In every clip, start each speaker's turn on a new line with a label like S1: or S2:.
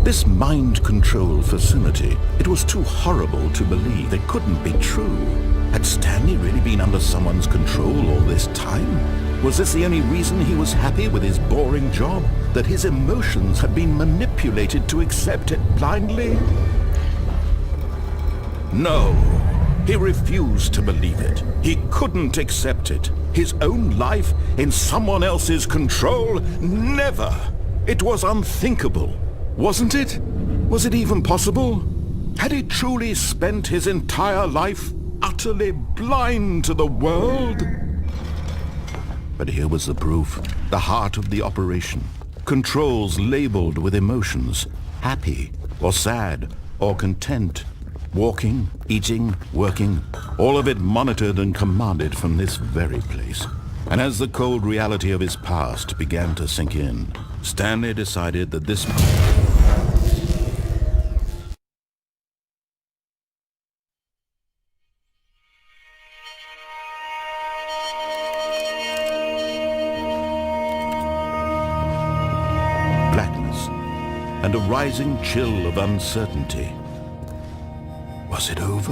S1: This mind control facility, it was too horrible to believe. It couldn't be true. Had Stanley really been under someone's control all this time? Was this the only reason he was happy with his boring job? That his emotions had been manipulated to accept it blindly? No, he refused to believe it. He couldn't accept it. His own life in someone else's control? Never! It was unthinkable. Wasn't it? Was it even possible? Had he truly spent his entire life utterly blind to the world? But here was the proof. The heart of the operation. Controls labeled with emotions. Happy, or sad, or content. Walking, eating, working. All of it monitored and commanded from this very place. And as the cold reality of his past began to sink in, Stanley decided that this... blackness and a rising chill of uncertainty. Was it over?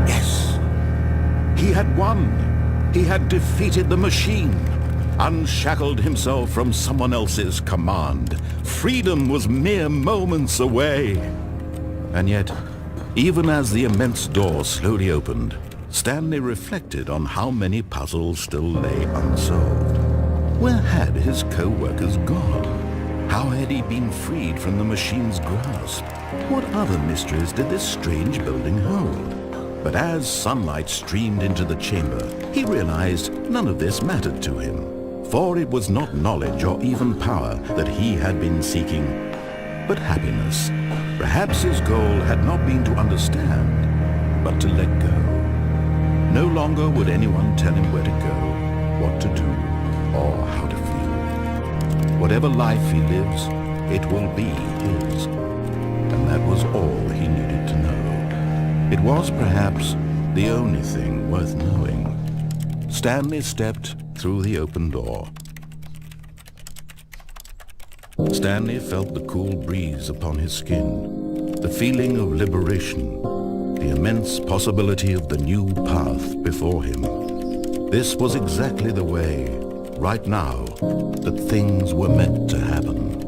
S1: Yes. He had won. He had defeated the machine, unshackled himself from someone else's command. Freedom was mere moments away. And yet, even as the immense door slowly opened, Stanley reflected on how many puzzles still lay unsolved. Where had his co-workers gone? How had he been freed from the machine's grasp? What other mysteries did this strange building hold? But as sunlight streamed into the chamber, he realized none of this mattered to him. For it was not knowledge or even power that he had been seeking, but happiness. Perhaps his goal had not been to understand, but to let go. No longer would anyone tell him where to go, what to do, or how to feel. Whatever life he lives, it will be his. And that was all he needed to know. It was perhaps the only thing worth knowing. Stanley stepped through the open door. Stanley felt the cool breeze upon his skin, the feeling of liberation, the immense possibility of the new path before him. This was exactly the way, right now, that things were meant to happen.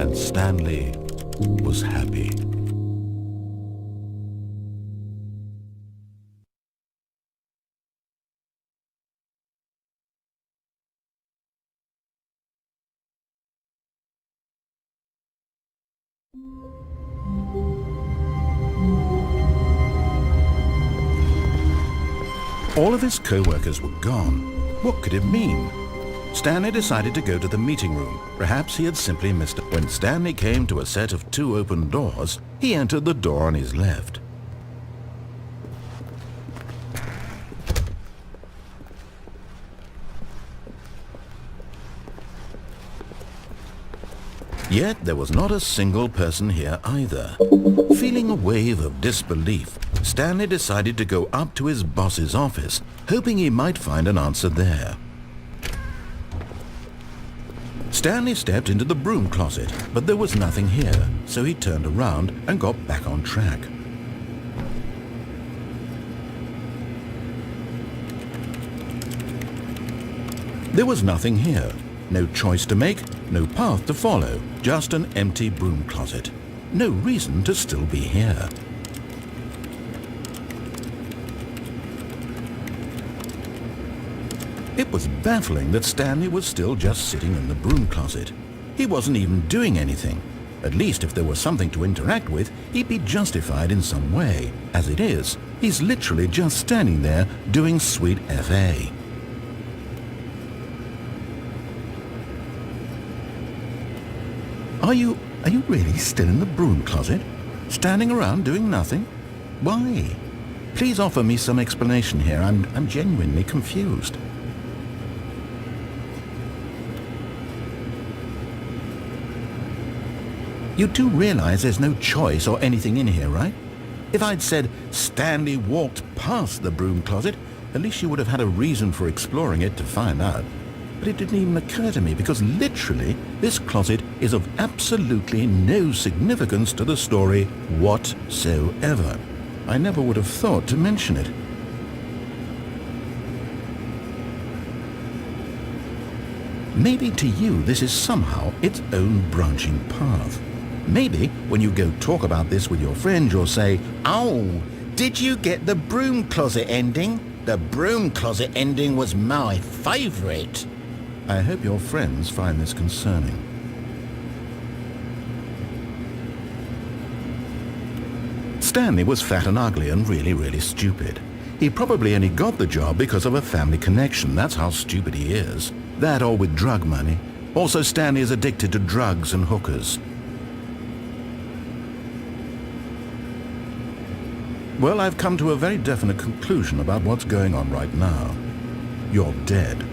S1: And Stanley was happy. All of his co-workers were gone. What could it mean? Stanley decided to go to the meeting room. Perhaps he had simply missed it. When Stanley came to a set of 2 open doors, he entered the door on his left. Yet there was not a single person here either. Feeling a wave of disbelief, Stanley decided to go up to his boss's office, hoping he might find an answer there. Stanley stepped into the broom closet, but there was nothing here, so he turned around and got back on track. There was nothing here. No choice to make, no path to follow, just an empty broom closet. No reason to still be here. It was baffling that Stanley was still just sitting in the broom closet. He wasn't even doing anything. At least if there was something to interact with, he'd be justified in some way. As it is, he's literally just standing there doing sweet FA. Are you really still in the broom closet? Standing around doing nothing? Why? Please offer me some explanation here. I'm genuinely confused. You do realize there's no choice or anything in here, right? If I'd said Stanley walked past the broom closet, at least you would have had a reason for exploring it to find out. But it didn't even occur to me because literally this closet is of absolutely no significance to the story whatsoever. I never would have thought to mention it. Maybe to you this is somehow its own branching path. Maybe when you go talk about this with your friend you'll say,
S2: "Oh, did you get the broom closet ending? The broom closet ending was my favourite."
S1: I hope your friends find this concerning. Stanley was fat and ugly and really stupid. He probably only got the job because of a family connection. That's how stupid he is. That or with drug money. Also, Stanley is addicted to drugs and hookers. Well, I've come to a very definite conclusion about what's going on right now. You're dead.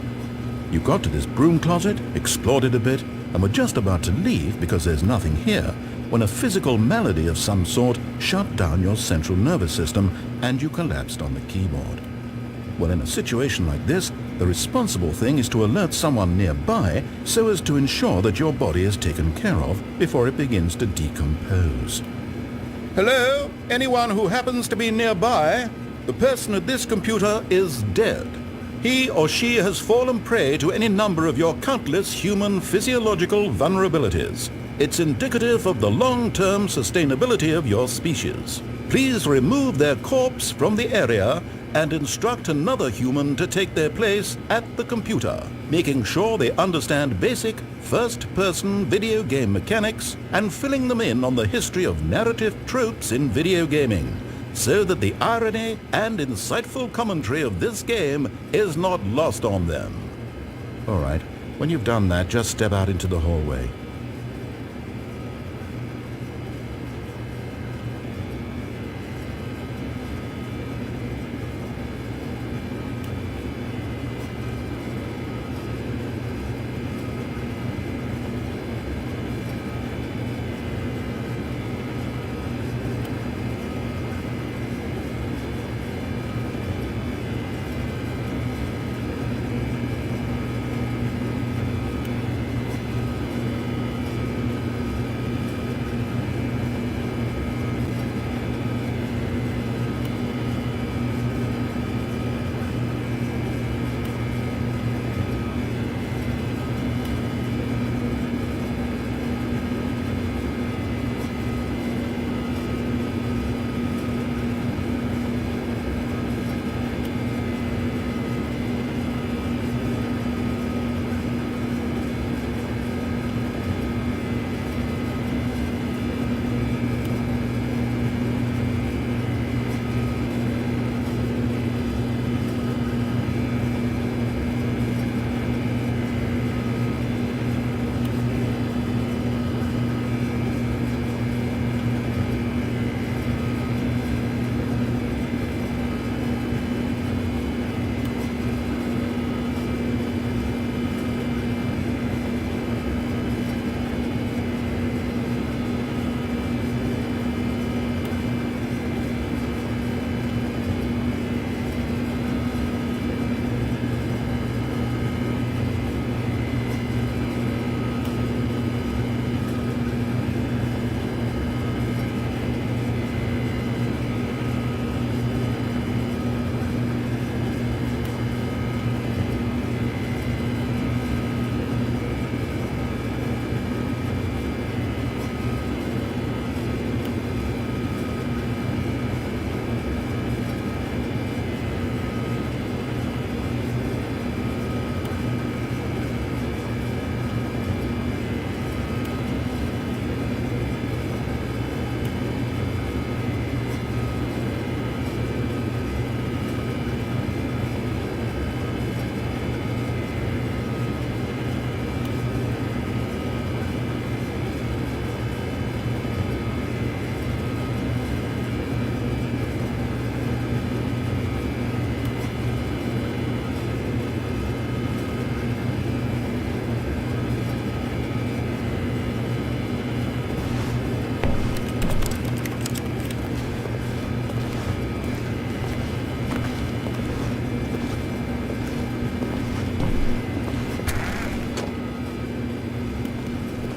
S1: You got to this broom closet, explored it a bit, and were just about to leave because there's nothing here, when a physical malady of some sort shut down your central nervous system and you collapsed on the keyboard. Well, in a situation like this, the responsible thing is to alert someone nearby so as to ensure that your body is taken care of before it begins to decompose. Hello? Anyone who happens to be nearby? The person at this computer is dead. He or she has fallen prey to any number of your countless human physiological vulnerabilities. It's indicative of the long-term sustainability of your species. Please remove their corpse from the area and instruct another human to take their place at the computer, making sure they understand basic first-person video game mechanics and filling them in on the history of narrative tropes in video gaming, so that the irony and insightful commentary of this game is not lost on them. All right, when you've done that, just step out into the hallway.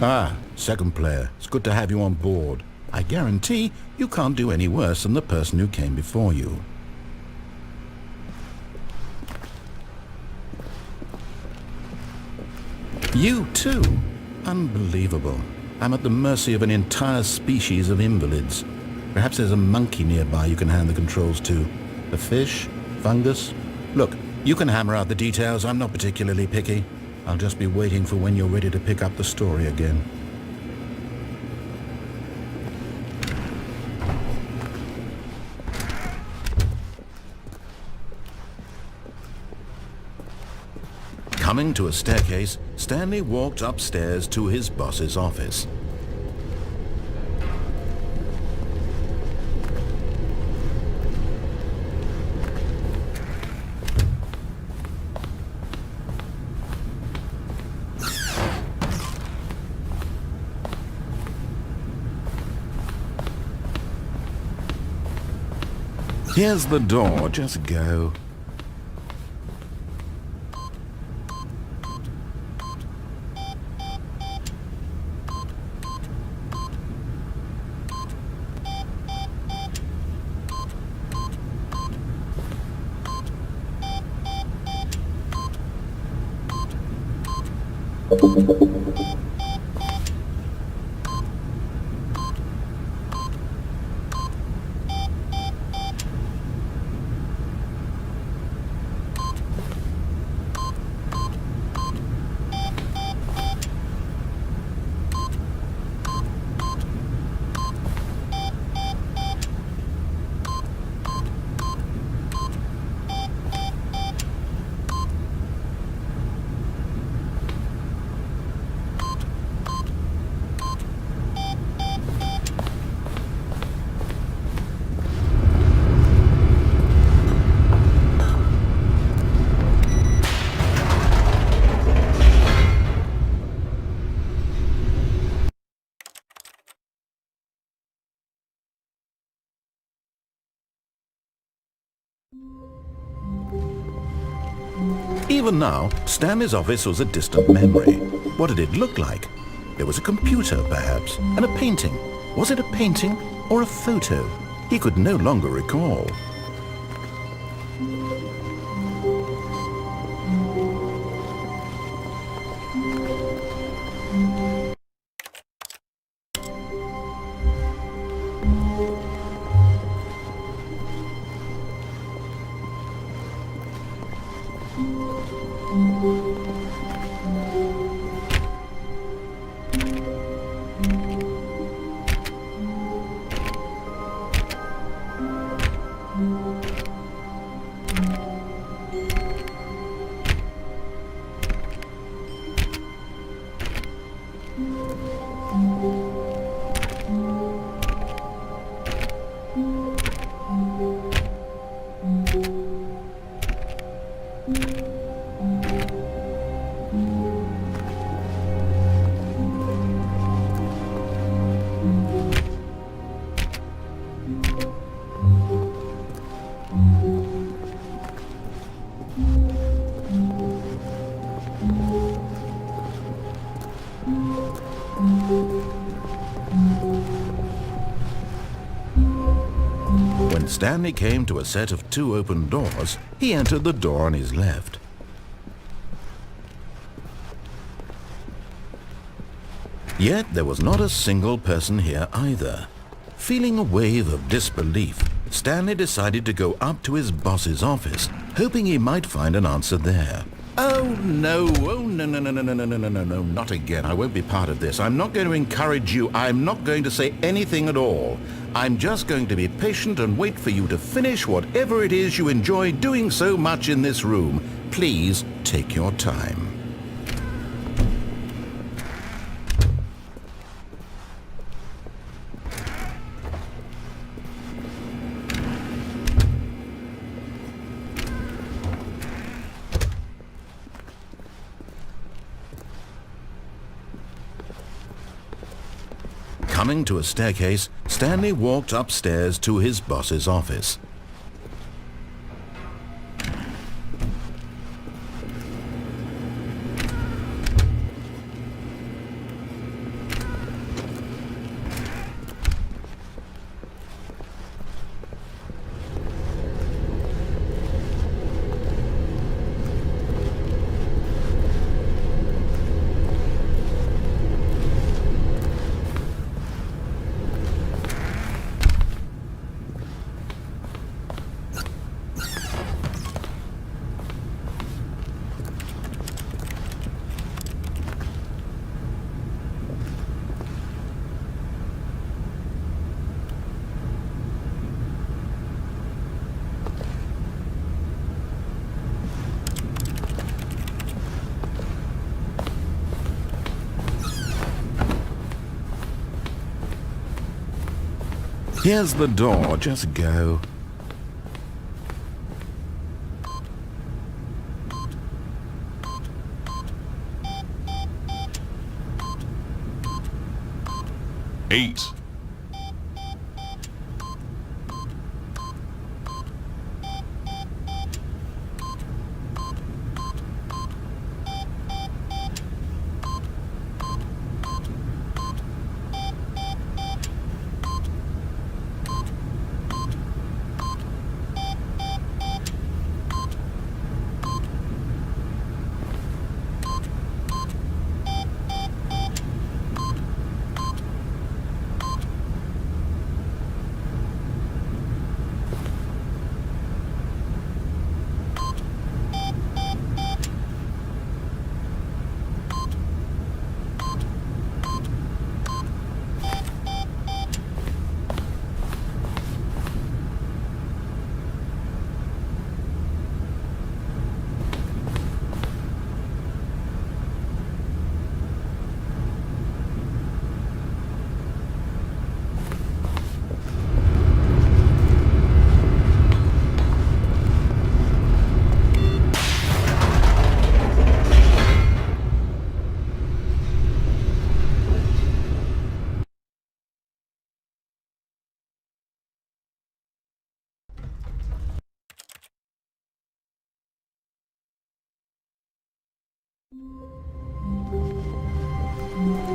S1: Ah, second player. It's good to have you on board. I guarantee you can't do any worse than the person who came before you. You too? Unbelievable. I'm at the mercy of an entire species of invalids. Perhaps there's a monkey nearby you can hand the controls to. A fish? Fungus? Look, you can hammer out the details. I'm not particularly picky. I'll just be waiting for when you're ready to pick up the story again. Coming to a staircase, Stanley walked upstairs to his boss's office. Here's the door, just go. Even now, Stanley's office was a distant memory. What did it look like? There was a computer, perhaps, and a painting. Was it a painting or a photo? He could no longer recall. When Stanley came to a set of 2 open doors, he entered the door on his left. Yet there was not a single person here either. Feeling a wave of disbelief, Stanley decided to go up to his boss's office, hoping he might find an answer there. Oh no, no, not again. I won't be part of this. I'm not going to encourage you. I'm not going to say anything at all. I'm just going to be patient and wait for you to finish whatever it is you enjoy doing so much in this room. Please take your time. Coming to a staircase, Stanley walked upstairs to his boss's office. Here's the door, just go.
S3: Eight.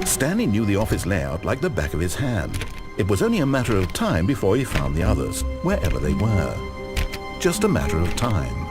S1: Stanley knew the office layout like the back of his hand. It was only a matter of time before he found the others, wherever they were. Just a matter of time.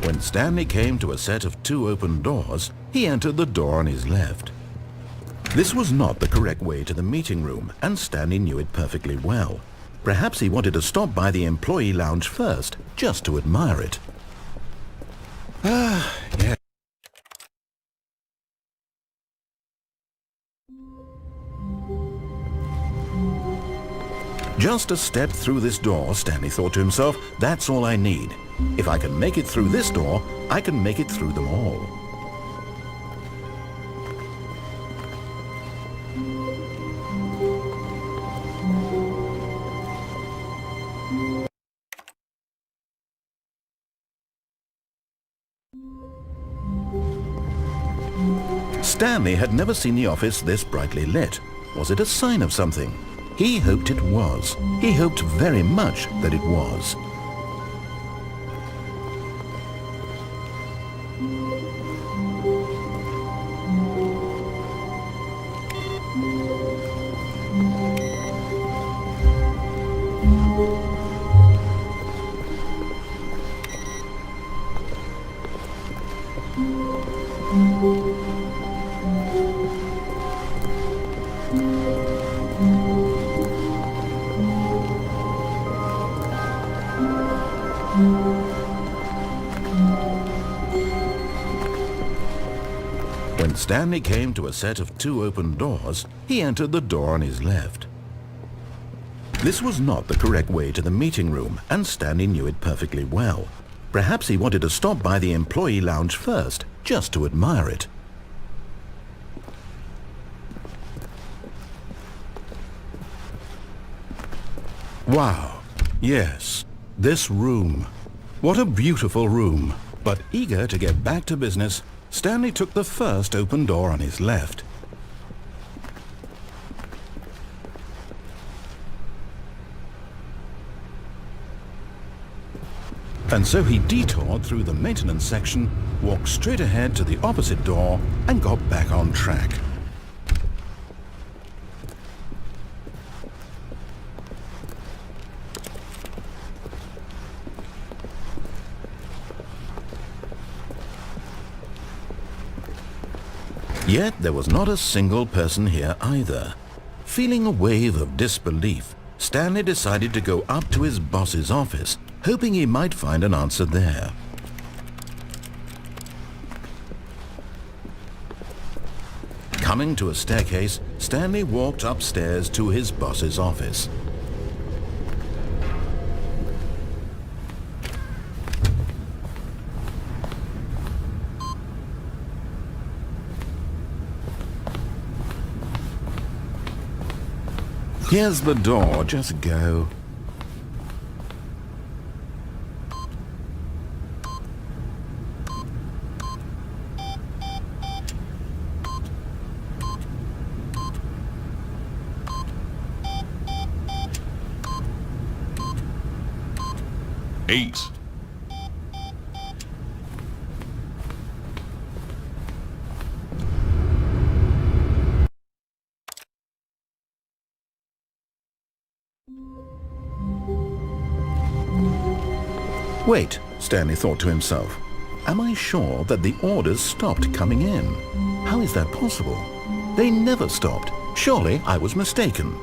S1: When Stanley came to a set of 2 open doors, he entered the door on his left. This was not the correct way to the meeting room, and Stanley knew it perfectly well. Perhaps he wanted to stop by the employee lounge first, just to admire it. Yeah. Just a step through this door, Stanley thought to himself, that's all I need. If I can make it through this door, I can make it through them all. Stanley had never seen the office this brightly lit. Was it a sign of something? He hoped it was. He hoped very much that it was. When Stanley came to a set of 2 open doors, he entered the door on his left. This was not the correct way to the meeting room, and Stanley knew it perfectly well. Perhaps he wanted to stop by the employee lounge first, just to admire it. Wow, yes, this room. What a beautiful room. But eager to get back to business, Stanley took the first open door on his left. And so he detoured through the maintenance section, walked straight ahead to the opposite door, and got back on track. Yet there was not a single person here either. Feeling a wave of disbelief, Stanley decided to go up to his boss's office, hoping he might find an answer there. Coming to a staircase, Stanley walked upstairs to his boss's office. Here's the door, just go.
S3: Eight.
S1: Wait, Stanley thought to himself. Am I sure that the orders stopped coming in? How is that possible? They never stopped. Surely I was mistaken.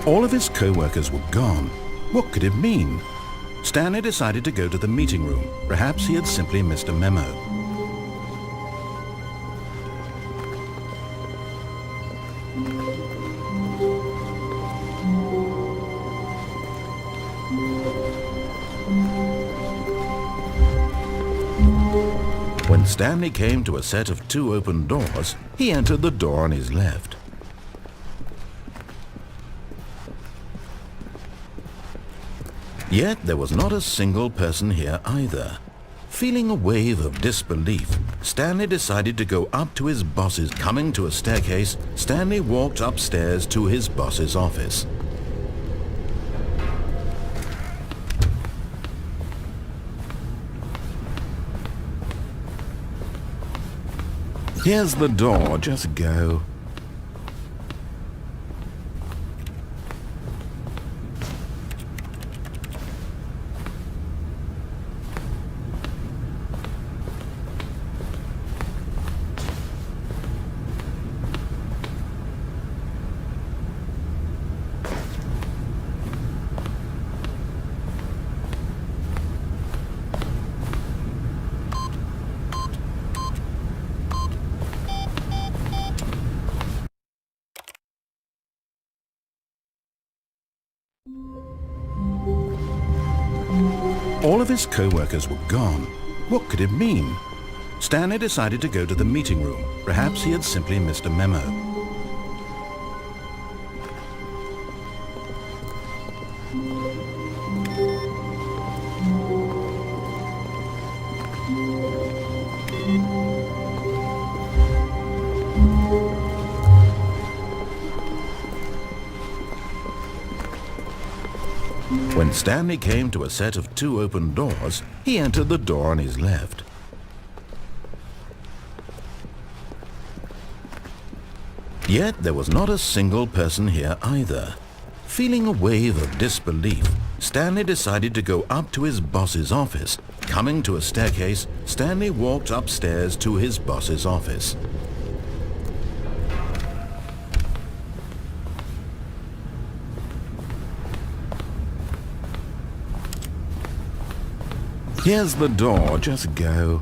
S1: All of his co-workers were gone. What could it mean? Stanley decided to go to the meeting room. Perhaps he had simply missed a memo. When Stanley came to a set of 2 open doors, he entered the door on his left. Yet there was not a single person here either. Feeling a wave of disbelief, Stanley decided to go up to his boss's. Coming to a staircase, Stanley walked upstairs to his boss's office. Here's the door, just go. All of his co-workers were gone. What could it mean? Stanley decided to go to the meeting room. Perhaps he had simply missed a memo. When Stanley came to a set of 2 open doors, he entered the door on his left. Yet there was not a single person here either. Feeling a wave of disbelief, Stanley decided to go up to his boss's office. Coming to a staircase, Stanley walked upstairs to his boss's office. Here's the door, just go.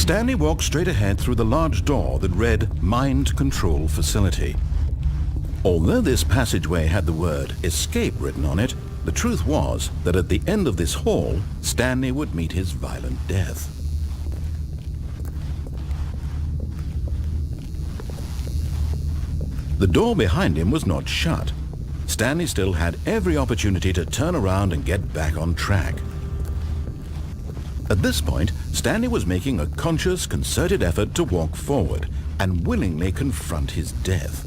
S1: Stanley walked straight ahead through the large door that read Mind Control Facility. Although this passageway had the word escape written on it, the truth was that at the end of this hall, Stanley would meet his violent death. The door behind him was not shut. Stanley still had every opportunity to turn around and get back on track. At this point, Stanley was making a conscious, concerted effort to walk forward and willingly confront his death.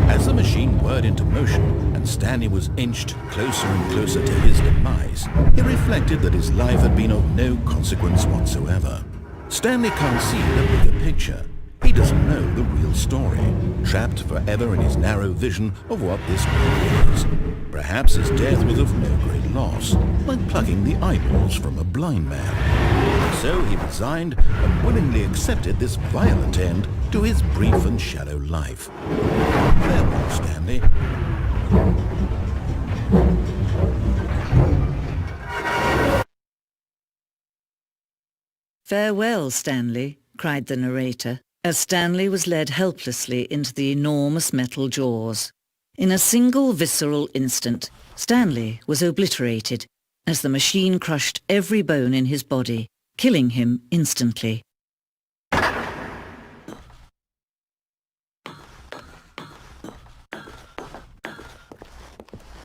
S1: As the machine whirred into motion and Stanley was inched closer and closer to his demise, he reflected that his life had been of no consequence whatsoever. Stanley can't see the bigger picture. He doesn't know the real story, trapped forever in his narrow vision of what this world is. Perhaps his death was of no great loss, like plucking the eyeballs from a blind man. So he resigned and willingly accepted this violent end to his brief and shallow life. Farewell, Stanley.
S4: "Farewell, Stanley," cried the narrator, as Stanley was led helplessly into the enormous metal jaws. In a single visceral instant, Stanley was obliterated as the machine crushed every bone in his body, killing him instantly.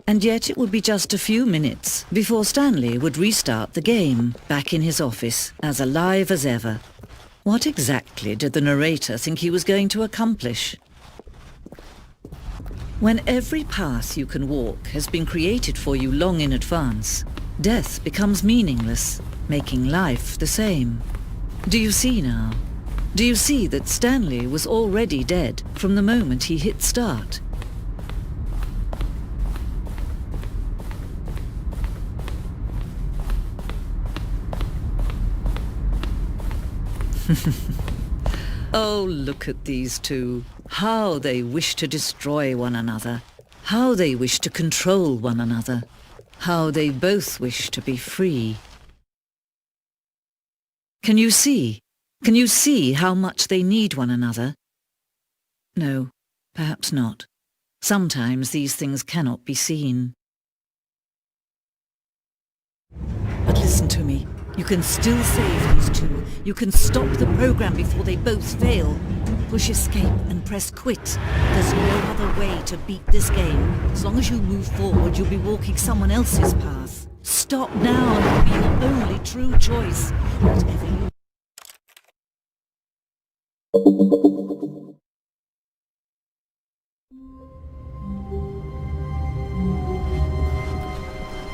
S4: And yet it would be just a few minutes before Stanley would restart the game, back in his office, as alive as ever. What exactly did the narrator think he was going to accomplish? When every path you can walk has been created for you long in advance, death becomes meaningless, making life the same. Do you see now? Do you see that Stanley was already dead from the moment he hit start? Oh, look at these two. How they wish to destroy one another. How they wish to control one another. How they both wish to be free. Can you see? Can you see how much they need one another? No, perhaps not. Sometimes these things cannot be seen. But listen to me. You can still save these two. You can stop the program before they both fail. Push escape and press quit. There's no other way to beat this game. As long as you move forward, you'll be walking someone else's path. Stop now and it'll be your only true choice. Whatever you...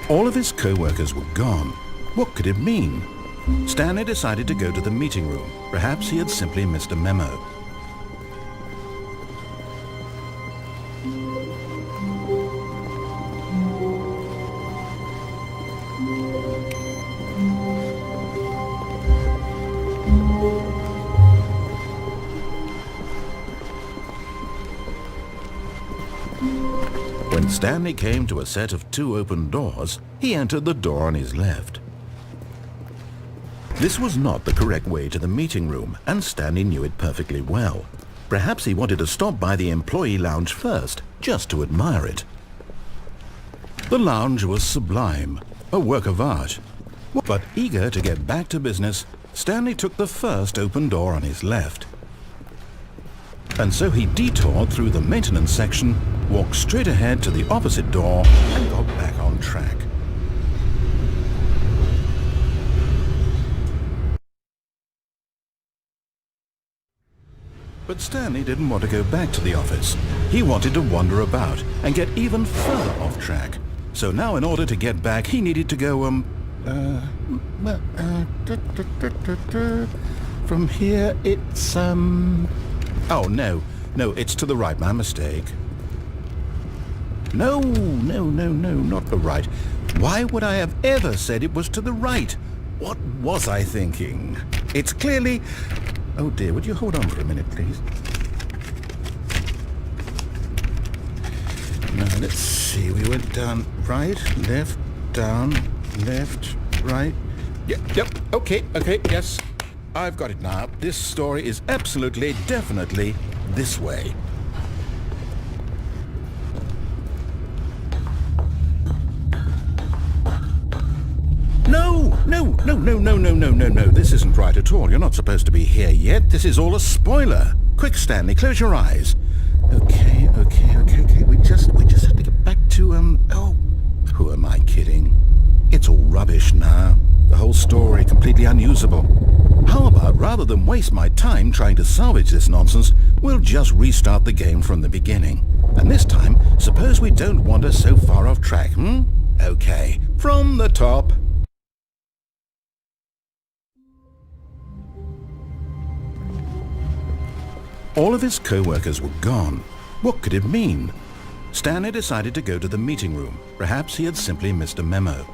S1: All of his co-workers were gone. What could it mean? Stanley decided to go to the meeting room. Perhaps he had simply missed a memo. When Stanley came to a set of 2 open doors, he entered the door on his left. This was not the correct way to the meeting room, and Stanley knew it perfectly well. Perhaps he wanted to stop by the employee lounge first, just to admire it. The lounge was sublime, a work of art. But eager to get back to business, Stanley took the first open door on his left. And so he detoured through the maintenance section, walked straight ahead to the opposite door, and got back on track. But Stanley didn't want to go back to the office. He wanted to wander about and get even further off track. So now in order to get back, he needed to go, from here it's, oh no, it's to the right, my mistake. No, not the right. Why would I have ever said it was to the right? What was I thinking? It's clearly... Oh dear, would you hold on for a minute, please? Now, let's see. We went down right, left, down, left, right. Yep, okay, yes. I've got it now. This story is absolutely, definitely this way. No. This isn't right at all. You're not supposed to be here yet. This is all a spoiler. Quick, Stanley, close your eyes. Okay. We just have to get back to, oh, who am I kidding? It's all rubbish now. The whole story completely unusable. How about, rather than waste my time trying to salvage this nonsense, we'll just restart the game from the beginning. And this time, suppose we don't wander so far off track, Okay, from the top. All of his co-workers were gone. What could it mean? Stanley decided to go to the meeting room. Perhaps he had simply missed a memo.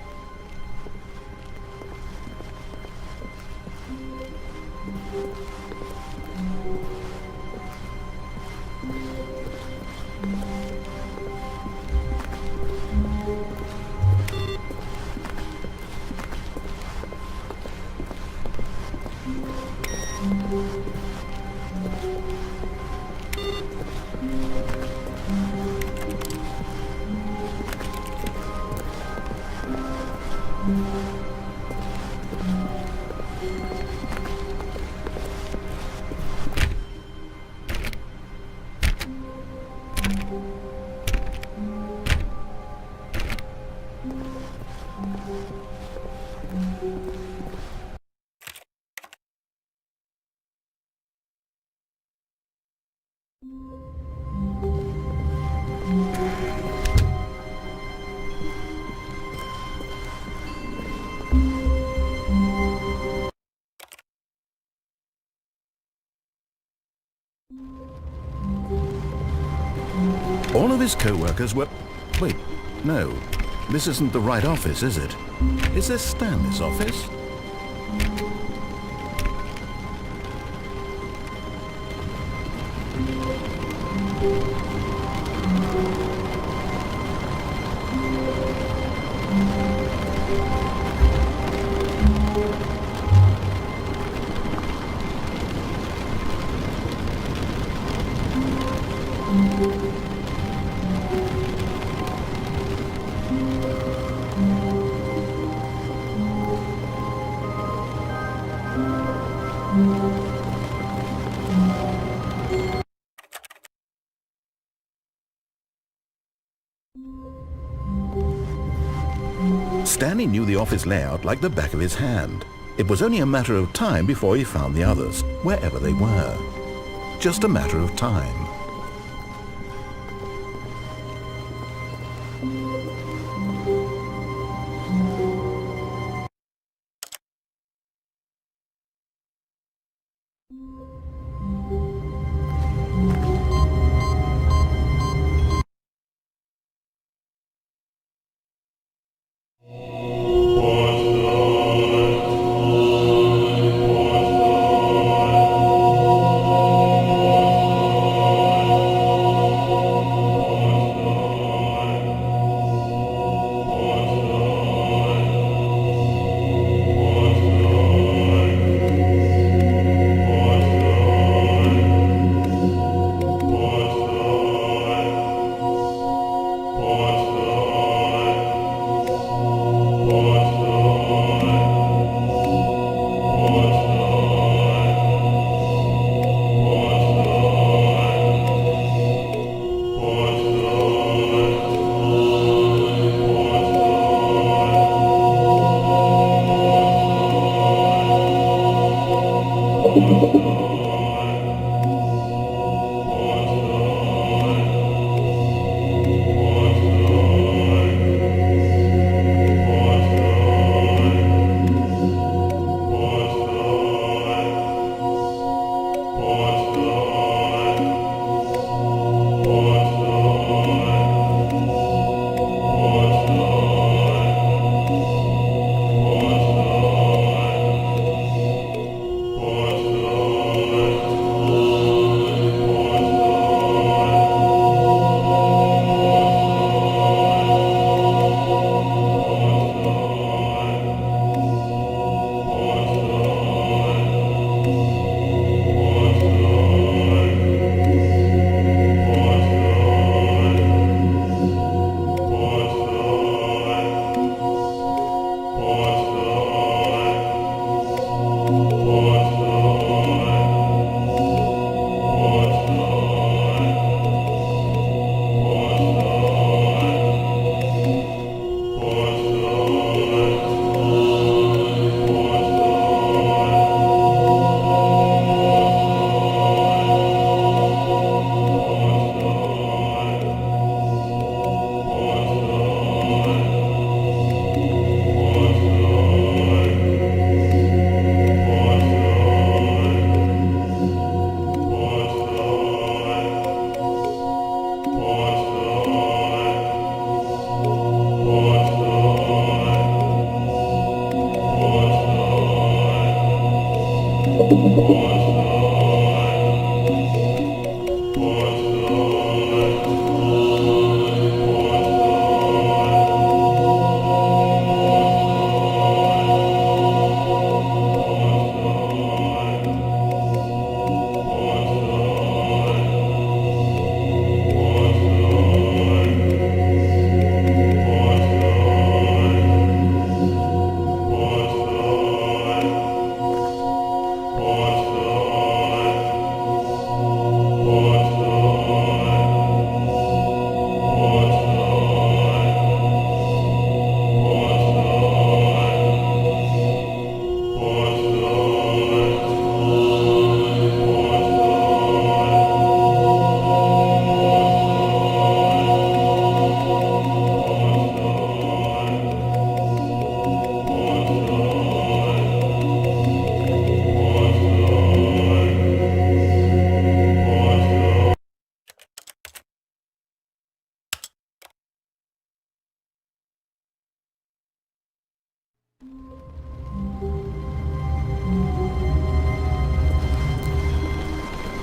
S1: All of his co-workers were... Wait, no. This isn't the right office, is it? Is this Stanley's office? Stanley knew the office layout like the back of his hand. It was only a matter of time before he found the others, wherever they were. Just a matter of time.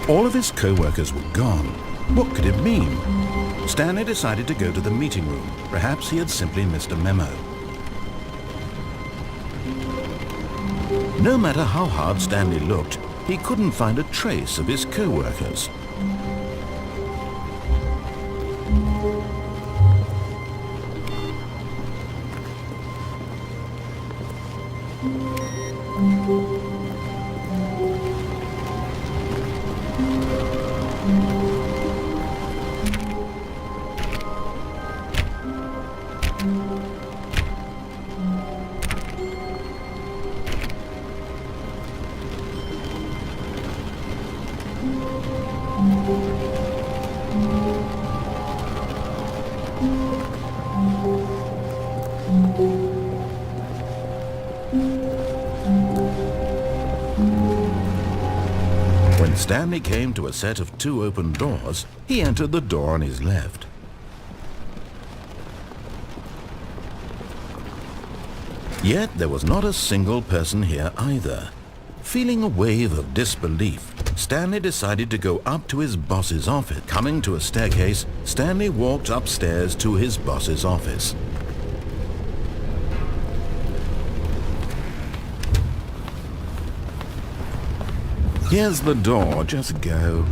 S1: All of his co-workers were gone. What could it mean? Stanley decided to go to the meeting room. Perhaps he had simply missed a memo. No matter how hard Stanley looked, he couldn't find a trace of his co-workers. When Stanley came to a set of 2 open doors, he entered the door on his left. Yet there was not a single person here either. Feeling a wave of disbelief, Stanley decided to go up to his boss's office. Coming to a staircase, Stanley walked upstairs to his boss's office. Here's the door, just go.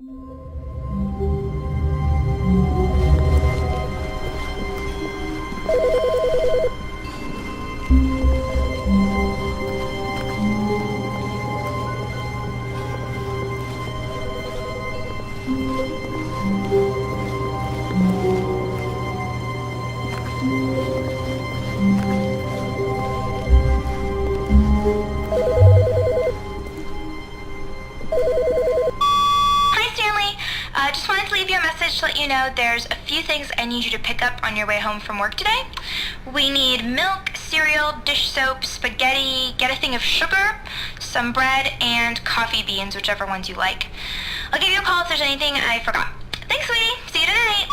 S5: Hi, Stanley. Just wanted to leave you a message to let you know there's a few things I need you to pick up on your way home from work today. We need milk, cereal, dish soap, spaghetti, get a thing of sugar, some bread, and coffee beans, whichever ones you like. I'll give you a call if there's anything I forgot. Thanks, sweetie. See you tonight.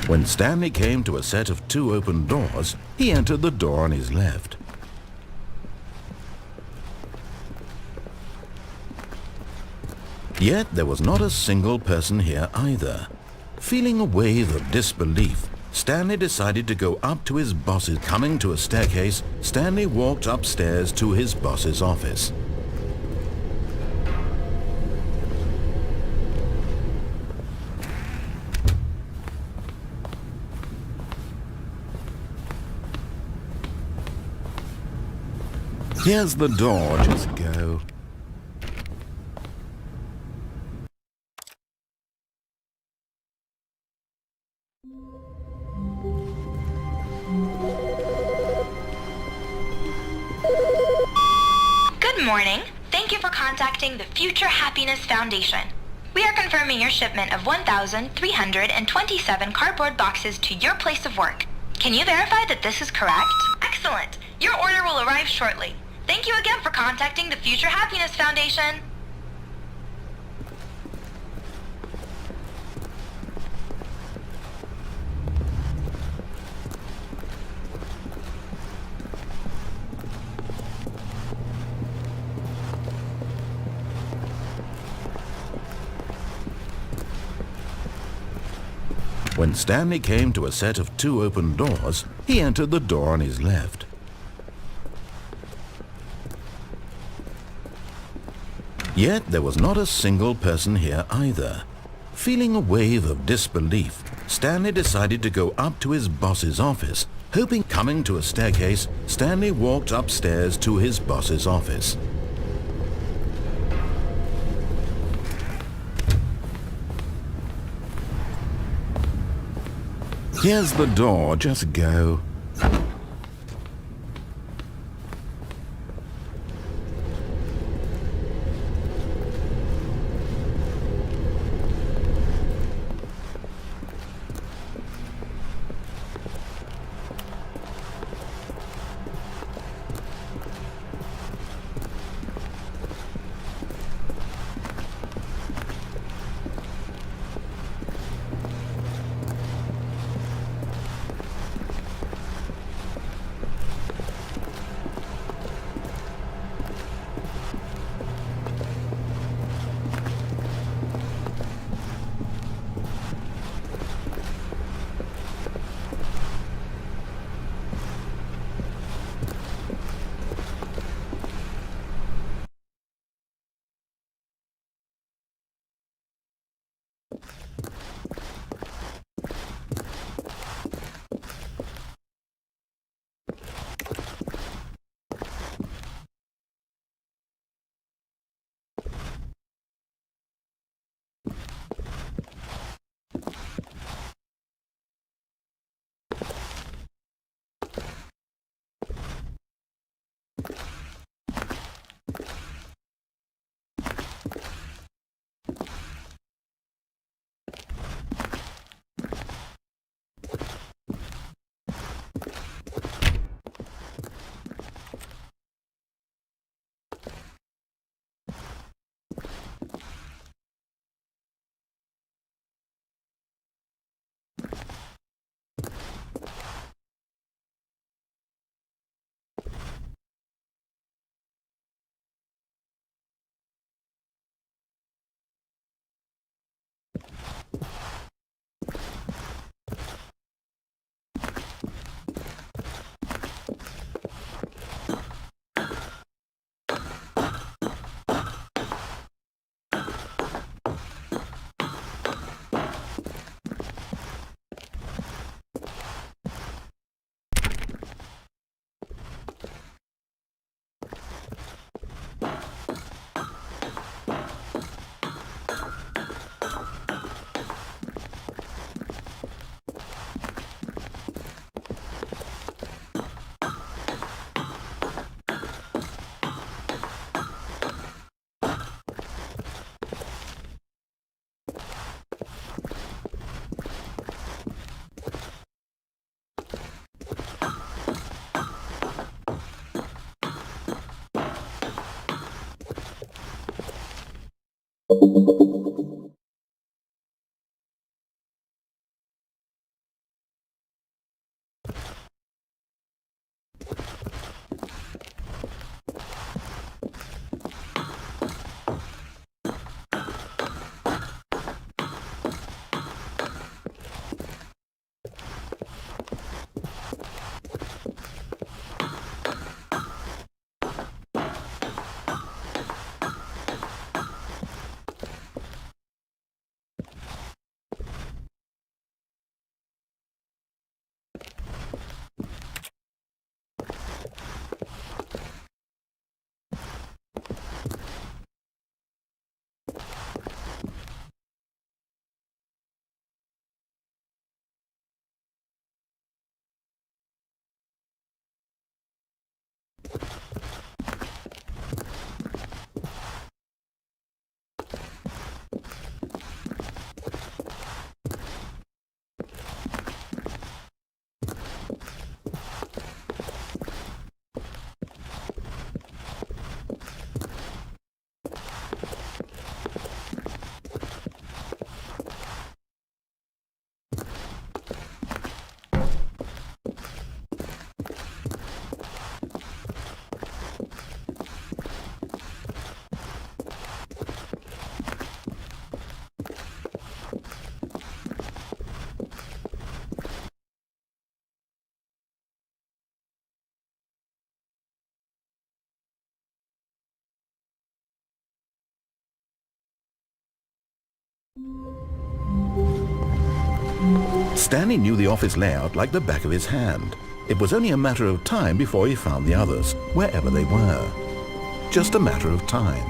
S1: When Stanley came to a set of 2 open doors, he entered the door on his left. Yet there was not a single person here either. Feeling a wave of disbelief, Stanley decided to go up to his boss's. Coming to a staircase, Stanley walked upstairs to his boss's office. Here's the door, just go.
S5: Good morning. Thank you for contacting the Future Happiness Foundation. We are confirming your shipment of 1,327 cardboard boxes to your place of work. Can you verify that this is correct? Excellent. Your order will arrive shortly. Thank you again for contacting the Future Happiness Foundation.
S1: When Stanley came to a set of 2 open doors, he entered the door on his left. Yet there was not a single person here either. Feeling a wave of disbelief, Stanley decided to go up to his boss's office, hoping. Coming to a staircase, Stanley walked upstairs to his boss's office. Here's the door, just go. Stanley knew the office layout like the back of his hand. It was only a matter of time before he found the others, wherever they were. Just a matter of time.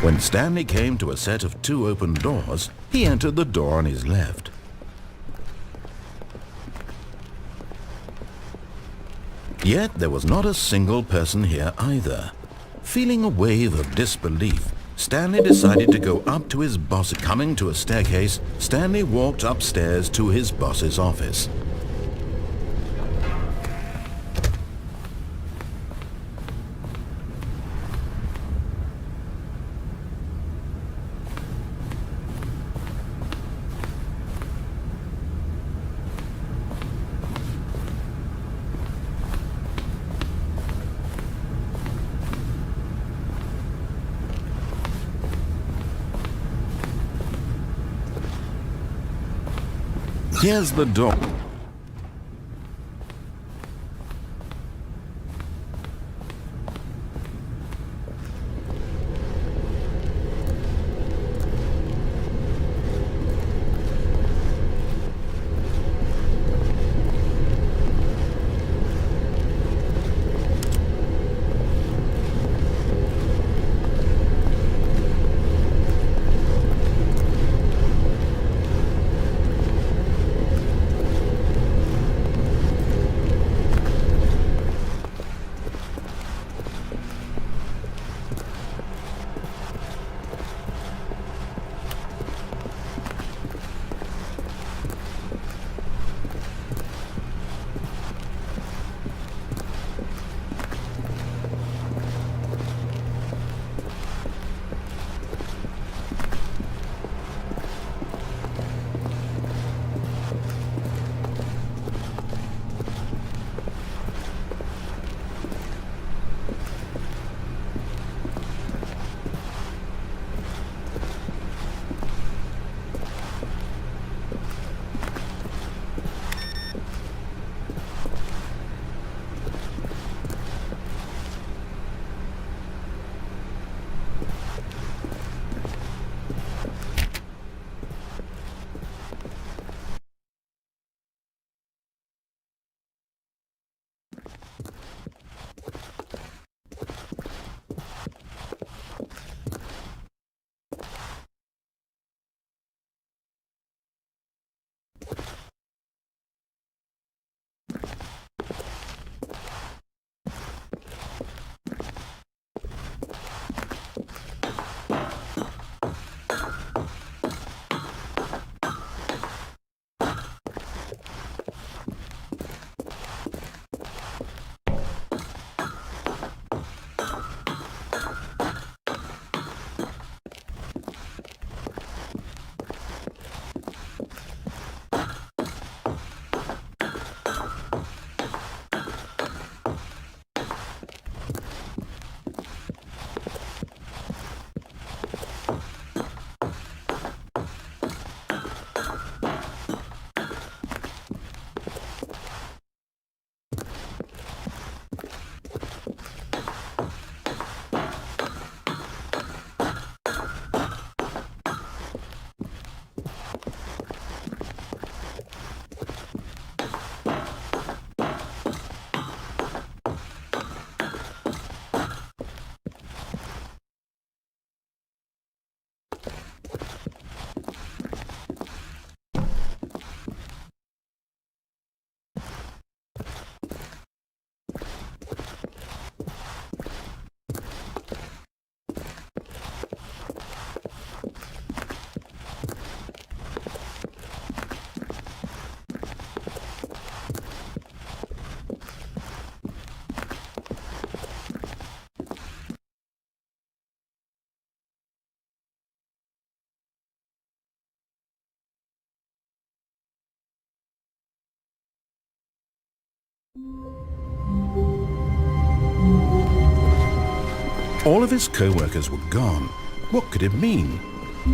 S1: When Stanley came to a set of 2 open doors, he entered the door on his left. Yet there was not a single person here either. Feeling a wave of disbelief, Stanley decided to go up to his boss. Coming to a staircase, Stanley walked upstairs to his boss's office. Here's the door. All of his co-workers were gone. What could it mean?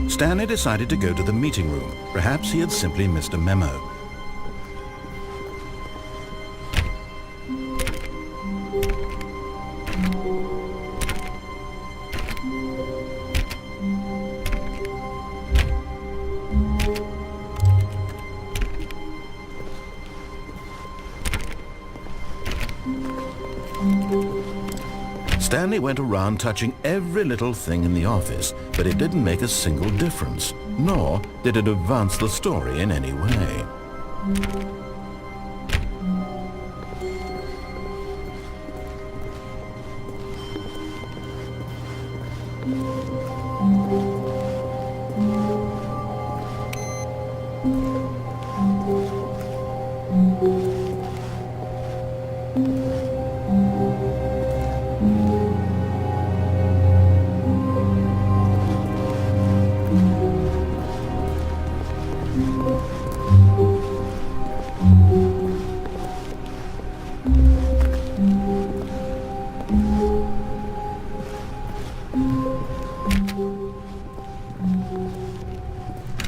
S1: Stanley decided to go to the meeting room. Perhaps he had simply missed a memo. Stanley went around touching every little thing in the office, but it didn't make a single difference, nor did it advance the story in any way.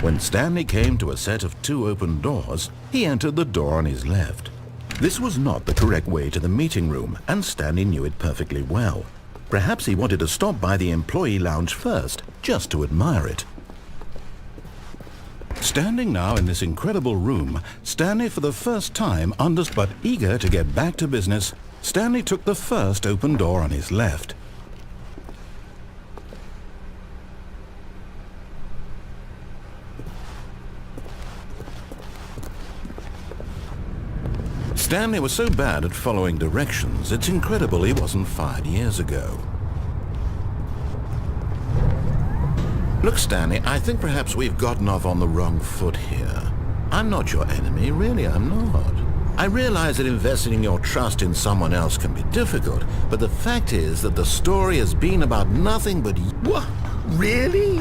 S1: When Stanley came to a set of 2 open doors, he entered the door on his left. This was not the correct way to the meeting room, and Stanley knew it perfectly well. Perhaps he wanted to stop by the employee lounge first, just to admire it. Standing now in this incredible room, Stanley for the first time understood, but eager to get back to business, Stanley took the first open door on his left. Stanley was so bad at following directions, it's incredible he wasn't fired years ago. Look, Stanley, I think perhaps we've gotten off on the wrong foot here. I'm not your enemy, really, I'm not. I realize that investing your trust in someone else can be difficult, but the fact is that the story has been about nothing but... What? Really?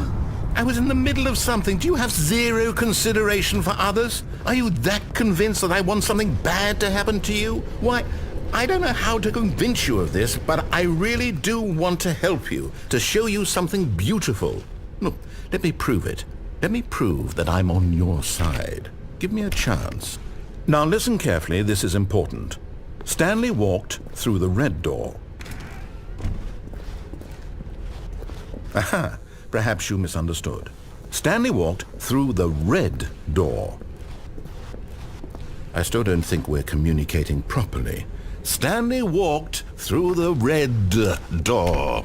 S1: I was in the middle of something. Do you have zero consideration for others? Are you that convinced that I want something bad to happen to you? Why, I don't know how to convince you of this, but I really do want to help you, to show you something beautiful. Look, let me prove it. Let me prove that I'm on your side. Give me a chance. Now listen carefully, this is important. Stanley walked through the red door. Aha! Perhaps you misunderstood. Stanley walked through the red door. I still don't think we're communicating properly. Stanley walked through the red door.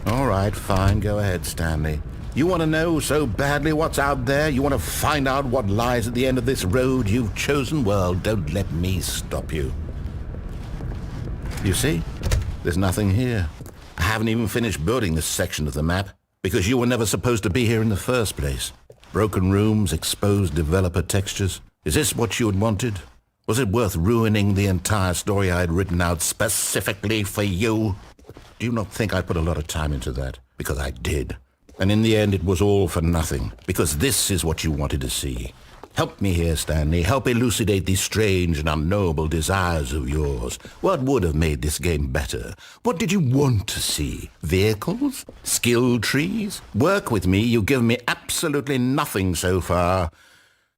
S1: All right, fine, go ahead, Stanley. You want to know so badly what's out there? You want to find out what lies at the end of this road you've chosen? Well, don't let me stop you. You see? There's nothing here. I haven't even finished building this section of the map, because you were never supposed to be here in the first place. Broken rooms, exposed developer textures. Is this what you had wanted? Was it worth ruining the entire story I had written out specifically for you? Do you not think I put a lot of time into that? Because I did. And in the end, it was all for nothing, because this is what you wanted to see. Help me here, Stanley. Help elucidate these strange and unknowable desires of yours. What would have made this game better? What did you want to see? Vehicles? Skill trees? Work with me. You've given me absolutely nothing so far.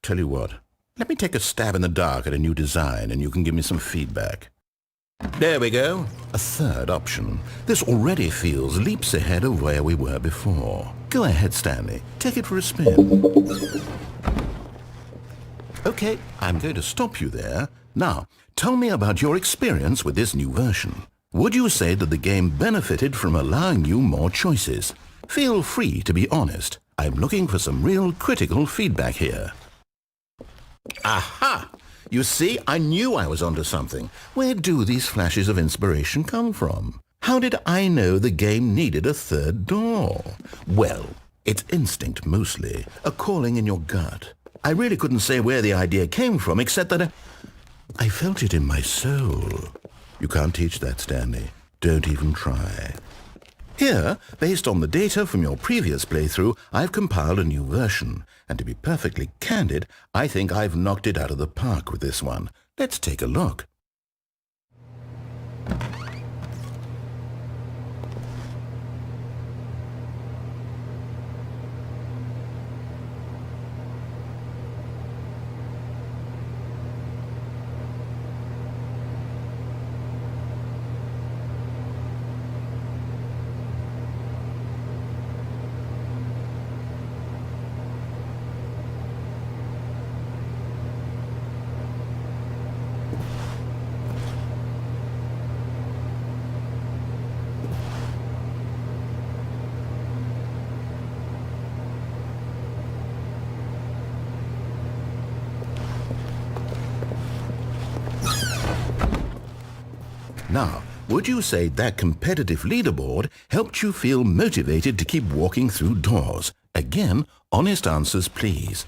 S1: Tell you what, let me take a stab in the dark at a new design, and you can give me some feedback. There we go. A third option. This already feels leaps ahead of where we were before. Go ahead, Stanley. Take it for a spin. Okay, I'm going to stop you there. Now, tell me about your experience with this new version. Would you say that the game benefited from allowing you more choices? Feel free to be honest. I'm looking for some real critical feedback here. Aha! You see, I knew I was onto something. Where do these flashes of inspiration come from? How did I know the game needed a third door? Well, it's instinct mostly, a calling in your gut. I really couldn't say where the idea came from, except that I felt it in my soul. You can't teach that, Stanley. Don't even try. Here, based on the data from your previous playthrough, I've compiled a new version. And to be perfectly candid, I think I've knocked it out of the park with this one. Let's take a look. Now, would you say that competitive leaderboard helped you feel motivated to keep walking through doors? Again, honest answers, please.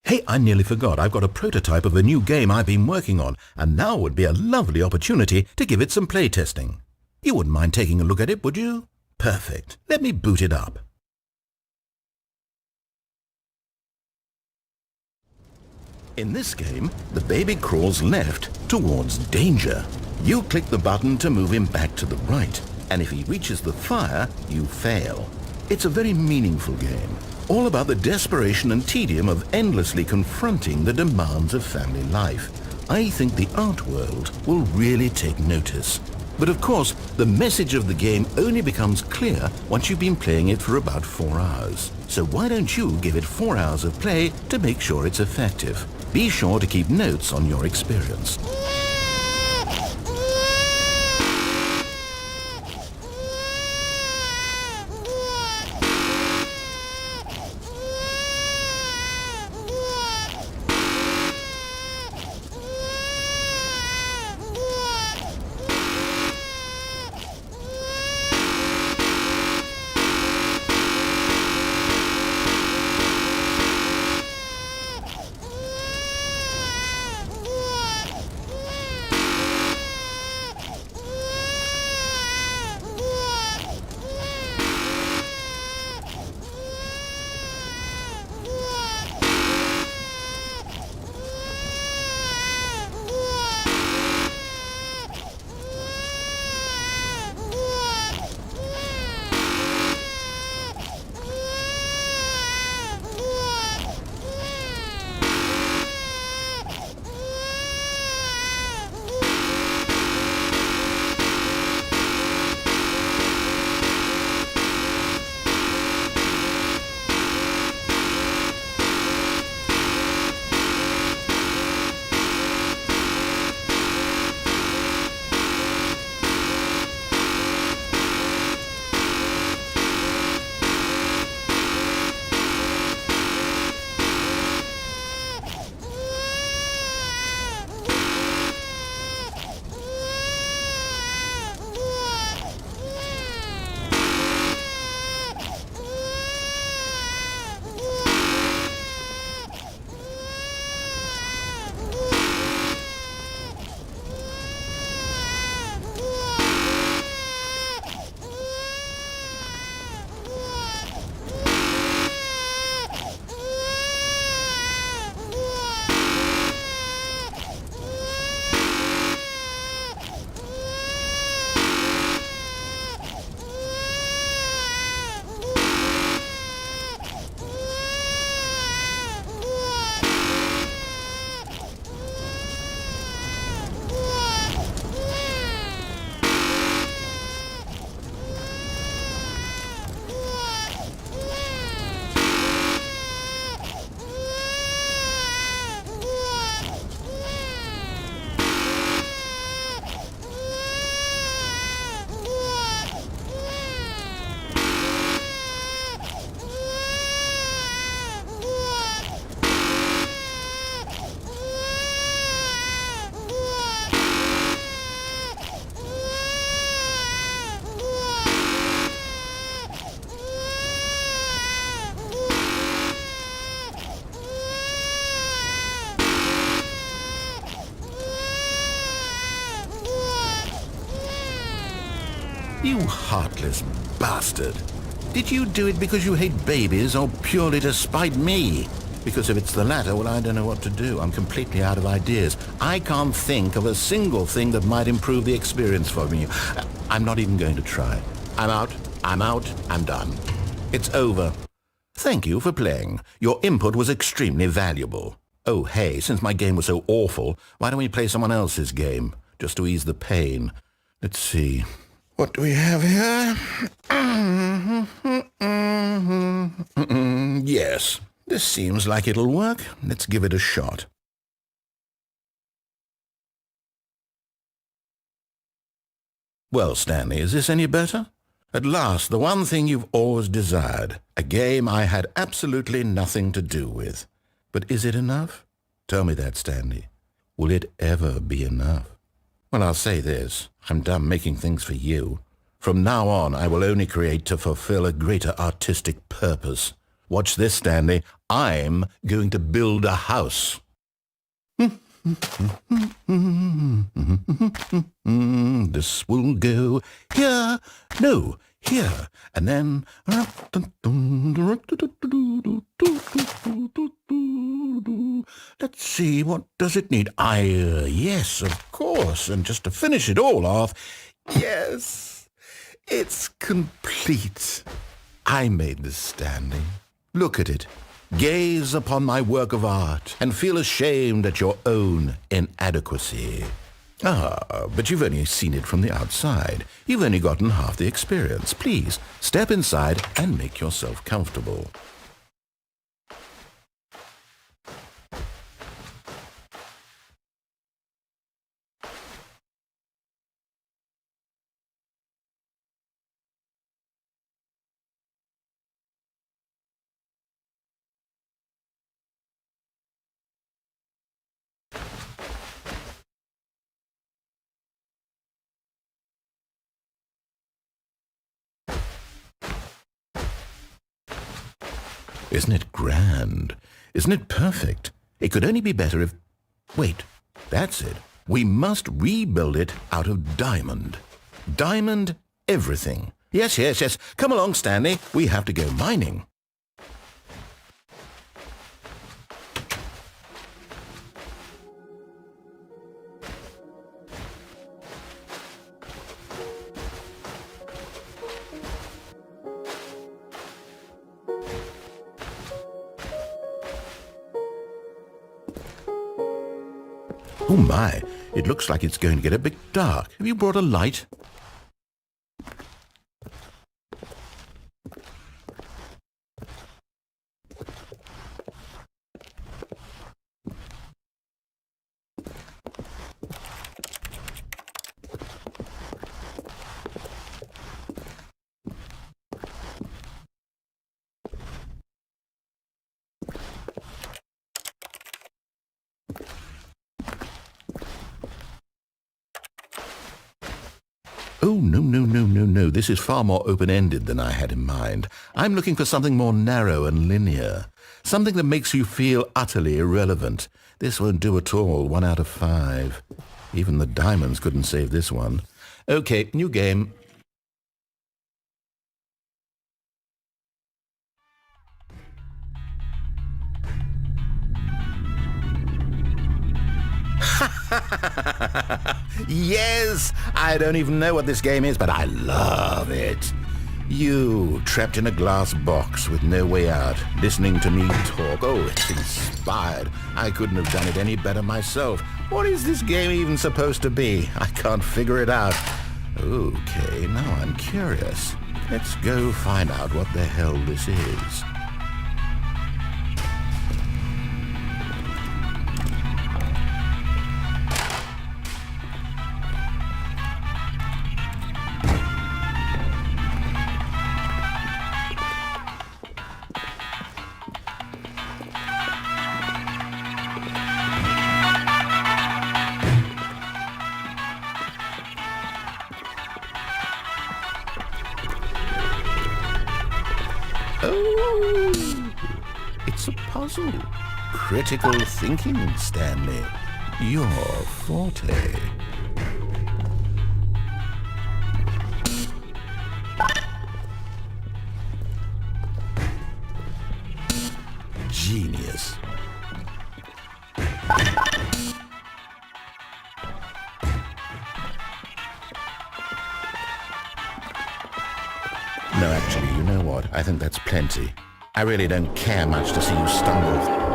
S1: Hey, I nearly forgot. I've got a prototype of a new game I've been working on, and now would be a lovely opportunity to give it some playtesting. You wouldn't mind taking a look at it, would you? Perfect. Let me boot it up. In this game, the baby crawls left towards danger. You click the button to move him back to the right, and if he reaches the fire, you fail. It's a very meaningful game, all about the desperation and tedium of endlessly confronting the demands of family life. I think the art world will really take notice. But of course, the message of the game only becomes clear once you've been playing it for about 4 hours. So why don't you give it 4 hours of play to make sure it's effective? Be sure to keep notes on your experience.
S2: You heartless bastard. Did you do it because you hate babies or purely to spite me? Because if it's the latter, well, I don't know what to do. I'm completely out of ideas. I can't think of a single thing that might improve the experience for me. I'm not even going to try. I'm out, I'm done. It's over. Thank you for playing. Your input was extremely valuable. Oh, hey, since my game was so awful, why don't we play someone else's game, just to ease the pain? Let's see. What do we have here? Yes, this seems like it'll work. Let's give it a shot. Well, Stanley, is this any better? At last, the one thing you've always desired, a game I had absolutely nothing to do with. But is it enough? Tell me that, Stanley. Will it ever be enough? Well, I'll say this. I'm done making things for you. From now on, I will only create to fulfill a greater artistic purpose. Watch this, Stanley. I'm going to build a house. This will go here, no, here, and then... Let's see, what does it need? Yes, of course, and just to finish it all off, yes, it's complete. I made this, Stanley. Look at it. Gaze upon my work of art and feel ashamed at your own inadequacy. Ah, but you've only seen it from the outside. You've only gotten half the experience. Please, step inside and make yourself comfortable. Isn't it grand? Isn't it perfect? It could only be better if... Wait, that's it. We must rebuild it out of diamond. Diamond everything. Yes. Come along, Stanley. We have to go mining. Oh my, it looks like it's going to get a bit dark. Have you brought a light? Oh, no. This is far more open-ended than I had in mind. I'm looking for something more narrow and linear. Something that makes you feel utterly irrelevant. This won't do at all. 1 out of 5. Even the diamonds couldn't save this one. Okay, new game. Yes! I don't even know what this game is, but I love it. You, trapped in a glass box with no way out, listening to me talk. Oh, it's inspired. I couldn't have done it any better myself. What is this game even supposed to be? I can't figure it out. Okay, now I'm curious. Let's go find out what the hell this is. Oh, it's a puzzle. Critical thinking, Stanley. Your forte. No, actually, you know what? I think that's plenty. I really don't care much to see you stumble.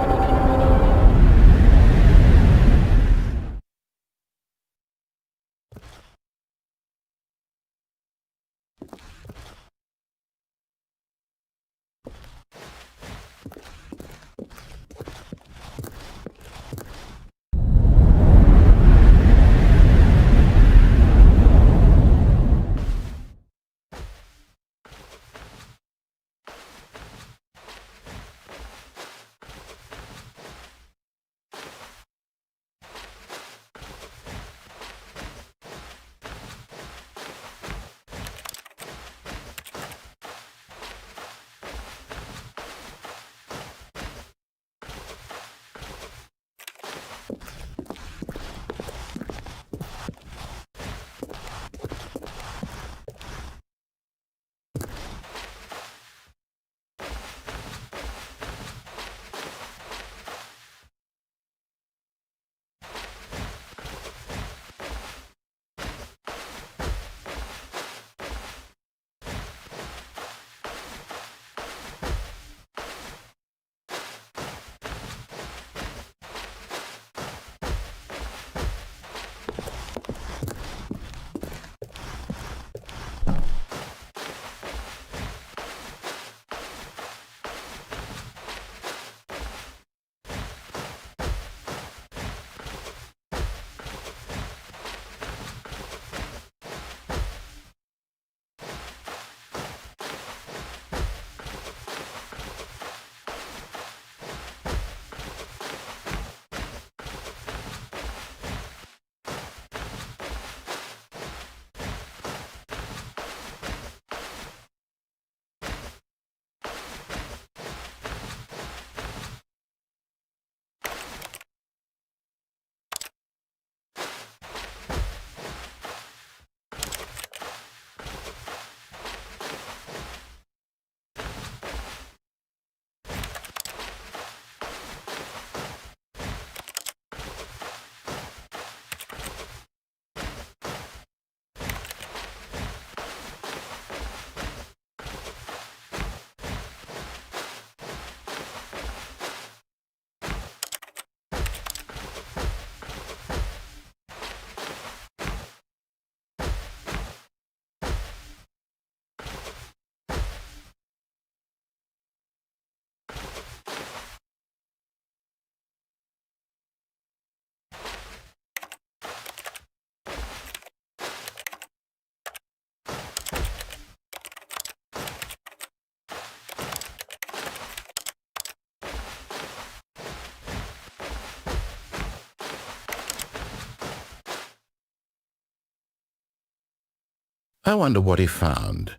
S2: I wonder what he found.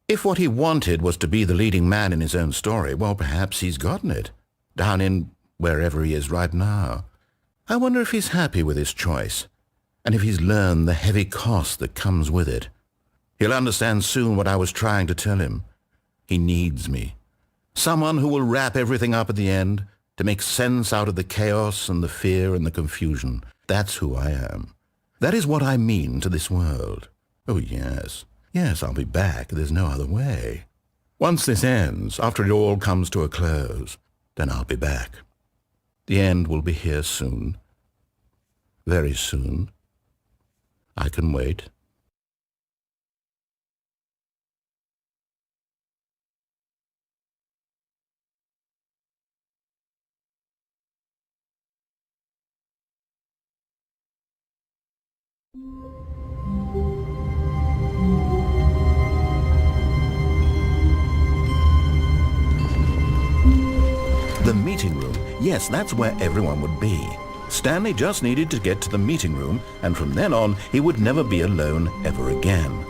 S2: If what he wanted was to be the leading man in his own story, well, perhaps he's gotten it, down in wherever he is right now. I wonder if he's happy with his choice, and if he's learned the heavy cost that comes with it. He'll understand soon what I was trying to tell him. He needs me. Someone who will wrap everything up at the end, to make sense out of the chaos and the fear and the confusion. That's who I am. That is what I mean to this world. Oh, yes. Yes, I'll be back. There's no other way. Once this ends, after it all comes to a close, then I'll be back. The end will be here soon. Very soon. I can wait. The meeting room. Yes, that's where everyone would be. Stanley just needed to get to the meeting room, and from then on, he would never be alone ever again.